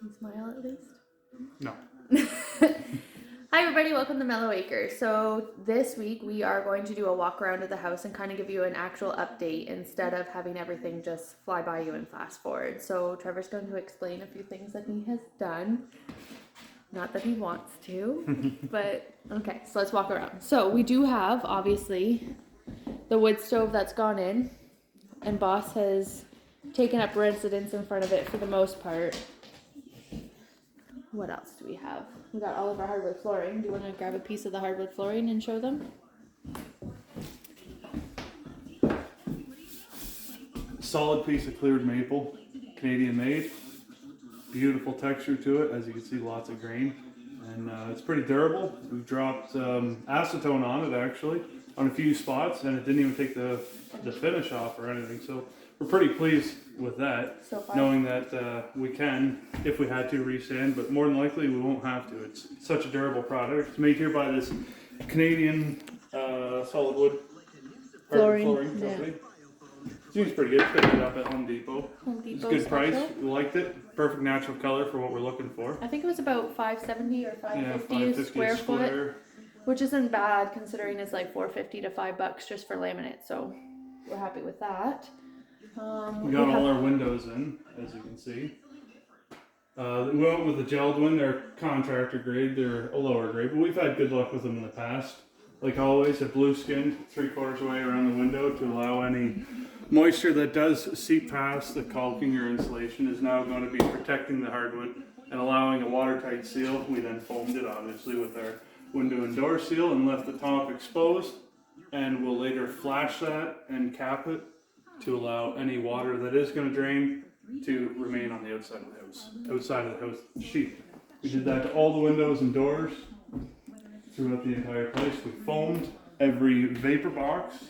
Can you smile at least? No. Hi everybody, welcome to Mellow Acres. So this week we are going to do a walk around of the house and kind of give you an actual update instead of having everything just fly by you and fast forward. So Trevor's going to explain a few things that he has done. Not that he wants to, but okay, so let's walk around. So we do have, obviously, the wood stove that's gone in, and Boss has taken up residence in front of it for the most part. What else do we have? We got all of our hardwood flooring. Do you want to grab a piece of the hardwood flooring and show them? Solid piece of cleared maple, Canadian made. Beautiful texture to it, as you can see, lots of grain, and it's pretty durable. We've dropped acetone on it actually on a few spots, and it didn't even take the finish off or anything. So we're pretty pleased with that, So far. knowing that we can, if we had to, resand, but more than likely we won't have to. It's such a durable product. It's made here by this Canadian solid wood flooring company. Seems pretty good. Picked it up at Home Depot. It's a good price. We liked it. Perfect natural color for what we're looking for. I think it was about $5.70 or $5.50 a square foot, which isn't bad considering it's like $4.50 to $5 just for laminate. So we're happy with that. We got all our windows in, as you can see. We went with the gelled one. They're contractor grade. They're a lower grade, but we've had good luck with them in the past. Like always, a blue skinned 3/4 way around the window to allow any moisture that does seep past the caulking or insulation is now going to be protecting the hardwood and allowing a watertight seal. We then foamed it obviously with our window and door seal and left the top exposed, and we'll later flash that and cap it to allow any water that is going to drain to remain on the outside of the house, sheet. We did that to all the windows and doors throughout the entire place. We foamed every vapor box.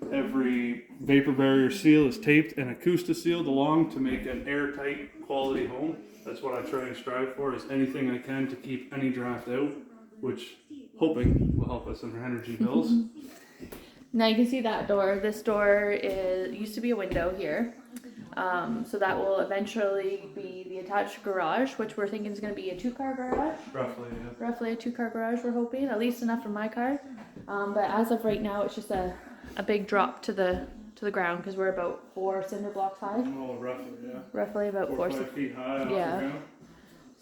Every vapor barrier seal is taped and acoustic sealed along to make an airtight quality home. That's what I try and strive for, is anything I can to keep any draft out, which hoping will help us in our energy bills. Now you can see that door. This door used to be a window here. So that will eventually be the attached garage, which we're thinking is going to be a 2-car garage. Roughly, yeah. Roughly a 2-car garage, we're hoping, at least enough for my car. But as of right now, it's just a big drop to the ground because we're about 4 cinder blocks high. Oh, roughly, yeah. Roughly about 4 5 feet high off the yeah. ground.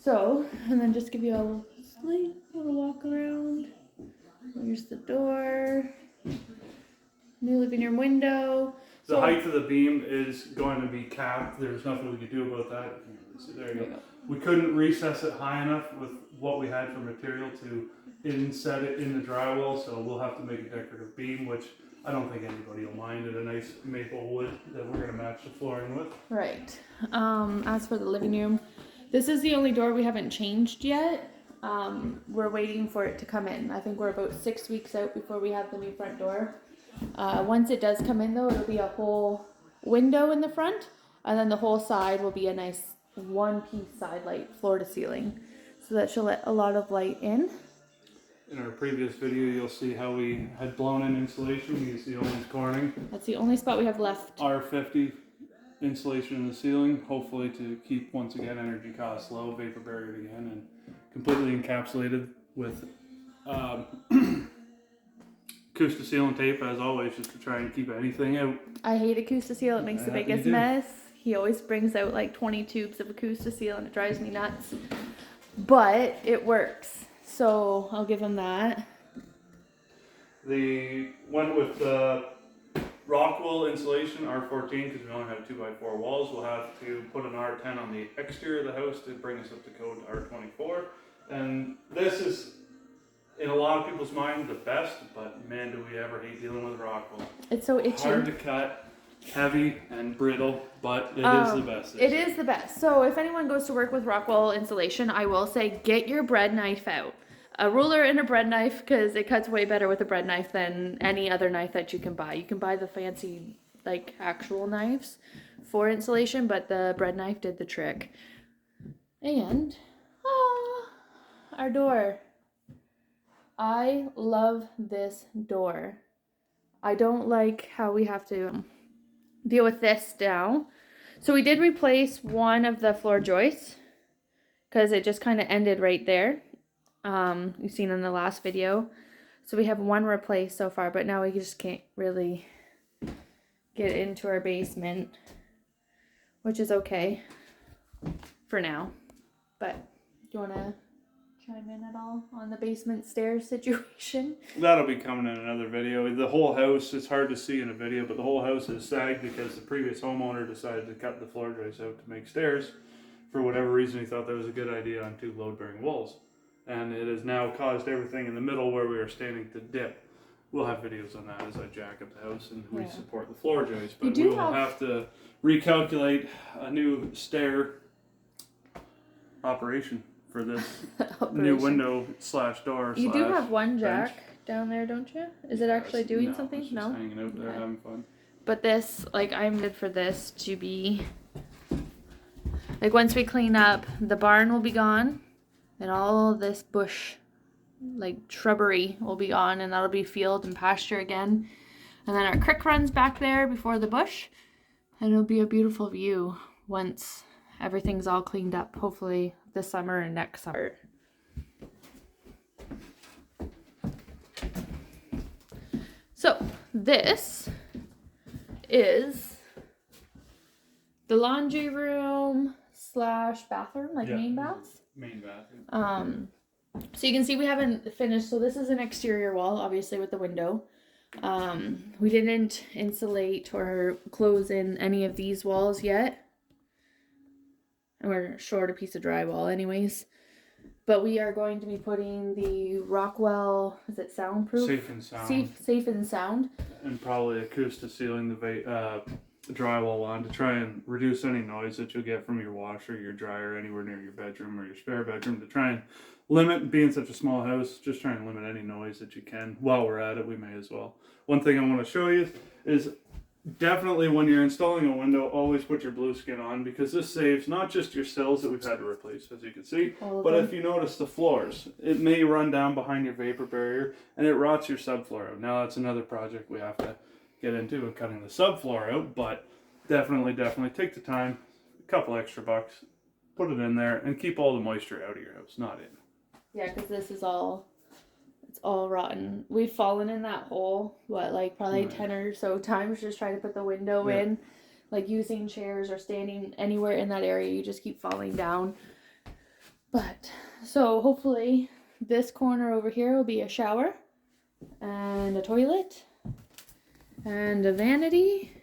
So, and then just give you a little walk around. Here's the door. New living room window. The height of the beam is going to be capped. There's nothing we could do about that. So there you go. We couldn't recess it high enough with what we had for material to inset it in the drywall, so we'll have to make a decorative beam, which I don't think anybody will mind, and a nice maple wood that we're going to match the flooring with. Right. As for the living room, this is the only door we haven't changed yet. We're waiting for it to come in. I think we're about 6 weeks out before we have the new front door. Once it does come in though, it'll be a whole window in the front, and then the whole side will be a nice one-piece side light, floor to ceiling, so that should let a lot of light in. In our previous video, you'll see how we had blown in insulation. You can see Owen's corning. That's the only spot we have left. R50 insulation in the ceiling, hopefully to keep, once again, energy costs low, vapor barrier again, and completely encapsulated with acoustic seal and tape, as always, just to try and keep anything out. I hate acoustic seal. It makes the biggest mess. He always brings out like 20 tubes of acoustic seal and it drives me nuts. But it works. So I'll give him that. The one with the rock wool insulation, R14, because we only have 2x4 walls, we'll have to put an R10 on the exterior of the house to bring us up to code R24. And this is, in a lot of people's mind, the best, but man, do we ever hate dealing with rock wool. It's so itchy. Hard to cut, heavy and brittle, but it is the best. It is the best. So if anyone goes to work with rock wool insulation, I will say get your bread knife out. A ruler and a bread knife, because it cuts way better with a bread knife than any other knife that you can buy. You can buy the fancy, like, actual knives for insulation, but the bread knife did the trick. And, our door. I love this door. I don't like how we have to deal with this now. So we did replace one of the floor joists. because it just kind of ended right there. You've seen in the last video. So we have one replaced so far, but now we just can't really get into our basement, which is okay for now. But do you want to chime in at all on the basement stairs situation? That'll be coming in another video. The whole house, it's hard to see in a video, but the whole house is sagged because the previous homeowner decided to cut the floor joists out to make stairs. For whatever reason, he thought that was a good idea on 2 load-bearing walls. And it has now caused everything in the middle where we are standing to dip. We'll have videos on that as I jack up the house and re-support the floor joists. But we will have to recalculate a new stair operation for this new window / door. You do have one jack down there, don't you? Is it actually doing something? It's just hanging out there having fun. But this, like, I'm good for this to be, like, once we clean up, the barn will be gone, and all this bush, like, shrubbery will be gone, and that'll be field and pasture again. And then our creek runs back there before the bush, and it'll be a beautiful view once everything's all cleaned up, hopefully this summer and next summer. So this is the laundry room / bathroom, like main baths. Main bathroom. So you can see we haven't finished. So this is an exterior wall, obviously with the window. We didn't insulate or close in any of these walls yet. And we're short a piece of drywall anyways. But we are going to be putting the Rockwell, is it soundproof? Safe and sound. Safe and sound. And probably acoustic sealing the drywall on to try and reduce any noise that you'll get from your washer, your dryer, anywhere near your bedroom or your spare bedroom, to try and limit, being such a small house, just try and limit any noise that you can. While we're at it, we may as well. One thing I want to show you is definitely when you're installing a window, always put your blue skin on, because this saves not just your sills that we've had to replace, as you can see, but if you notice the floors, it may run down behind your vapor barrier and it rots your subfloor out. Now that's another project we have to get into, cutting the subfloor out, but definitely take the time, a couple extra bucks, put it in there and keep all the moisture out of your house, not in. Yeah, because this is all, it's all rotten. We've fallen in that hole, like probably 10 or so times just trying to put the window in, like using chairs or standing anywhere in that area, you just keep falling down. But, so hopefully this corner over here will be a shower and a toilet and a vanity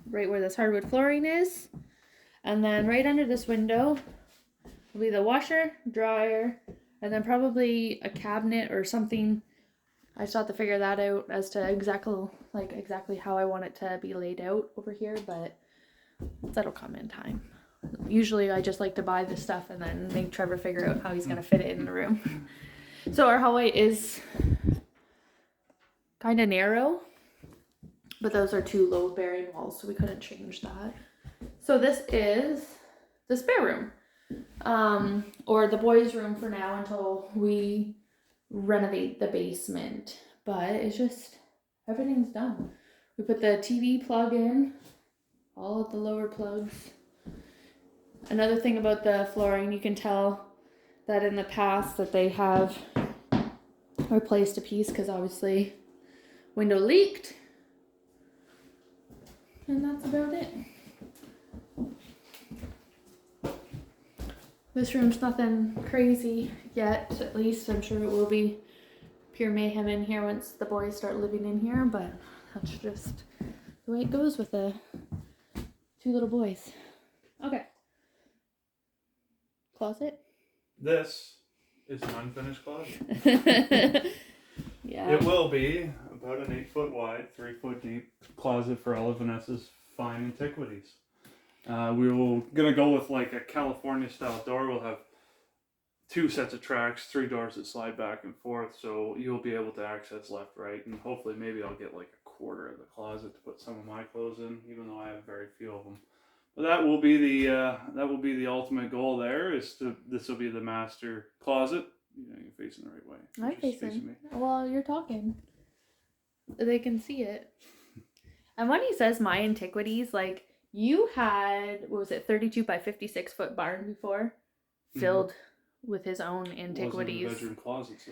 right where this hardwood flooring is. And then right under this window will be the washer, dryer, and then probably a cabinet or something. I still have to figure that out as to exactly how I want it to be laid out over here, but that'll come in time. Usually I just like to buy this stuff and then make Trevor figure out how he's going to fit it in the room. So our hallway is kind of narrow, but those are 2 load-bearing walls, so we couldn't change that. So this is the spare room. Or the boys' room for now until we renovate the basement. But it's just, everything's done. We put the TV plug in, all of the lower plugs. Another thing about the flooring, you can tell that in the past that they have replaced a piece because obviously window leaked. And that's about it. This room's nothing crazy yet, at least. I'm sure it will be pure mayhem in here once the boys start living in here, but that's just the way it goes with the 2 little boys. Okay. Closet? This is an unfinished closet. Yeah. It will be about an 8-foot wide, 3-foot deep closet for all of Vanessa's fine antiquities. We will gonna go with like a California style door. We'll have 2 sets of tracks, 3 doors that slide back and forth, so you'll be able to access left, right, and hopefully maybe I'll get like a quarter of the closet to put some of my clothes in, even though I have very few of them. But that will be the ultimate goal. This will be the master closet. You're facing the right way. I'm facing me. Well, you're talking. They can see it. And when he says my antiquities, like, you had, what was it, 32 by 56 foot barn before, filled with his own It wasn't antiquities. a bedroom closet, so.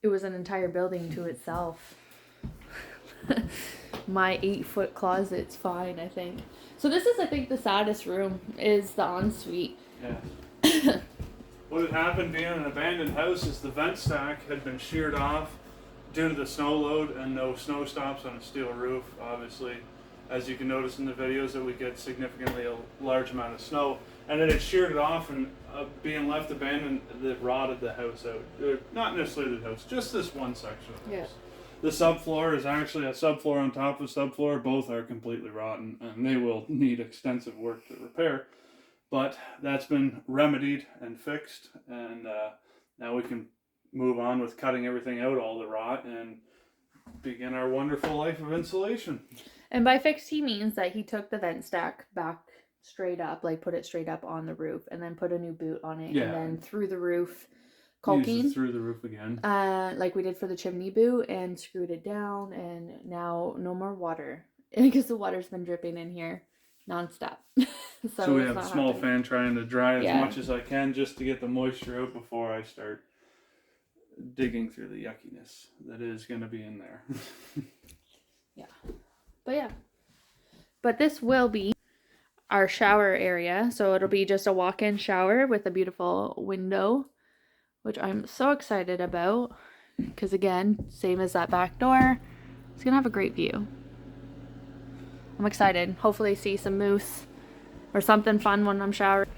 It was an entire building to itself. My 8-foot closet's fine, I think. So this is, I think, the saddest room is the ensuite. Yeah. What had happened being an abandoned house is the vent stack had been sheared off due to the snow load and no snow stops on a steel roof. Obviously, as you can notice in the videos, that we get significantly a large amount of snow, and it had sheared it off, and being left abandoned, that rotted the house out. Not necessarily the house, just this one section of the house. The subfloor is actually a subfloor on top of subfloor. Both are completely rotten, and they will need extensive work to repair. But that's been remedied and fixed, and now we can move on with cutting everything out, all the rot, and begin our wonderful life of insulation. And by fixed, he means that he took the vent stack back straight up, like put it straight up on the roof, and then put a new boot on it, and then through the roof, caulking through the roof again, like we did for the chimney boot, and screwed it down, and now no more water because the water's been dripping in here nonstop. so we have a small fan trying to dry as much as I can just to get the moisture out before I start digging through the yuckiness that is going to be in there. But this will be our shower area, so it'll be just a walk-in shower with a beautiful window, which I'm so excited about because, again, same as that back door, it's gonna have a great view. I'm excited. Hopefully see some moose or something fun when I'm showering.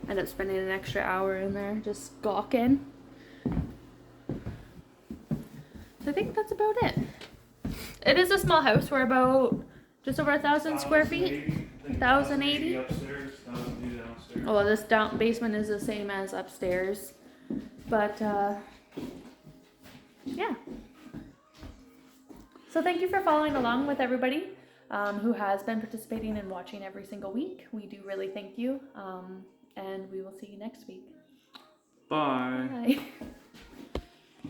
End up spending an extra hour in there just gawking. So I think that's about it. It is a small house. We're about just over 1,000 square feet. 1,080. Upstairs, 1,080 downstairs. Well, this basement is the same as upstairs, but yeah. So thank you for following along with everybody who has been participating and watching every single week. We do really thank you, and we will see you next week. Bye. Bye.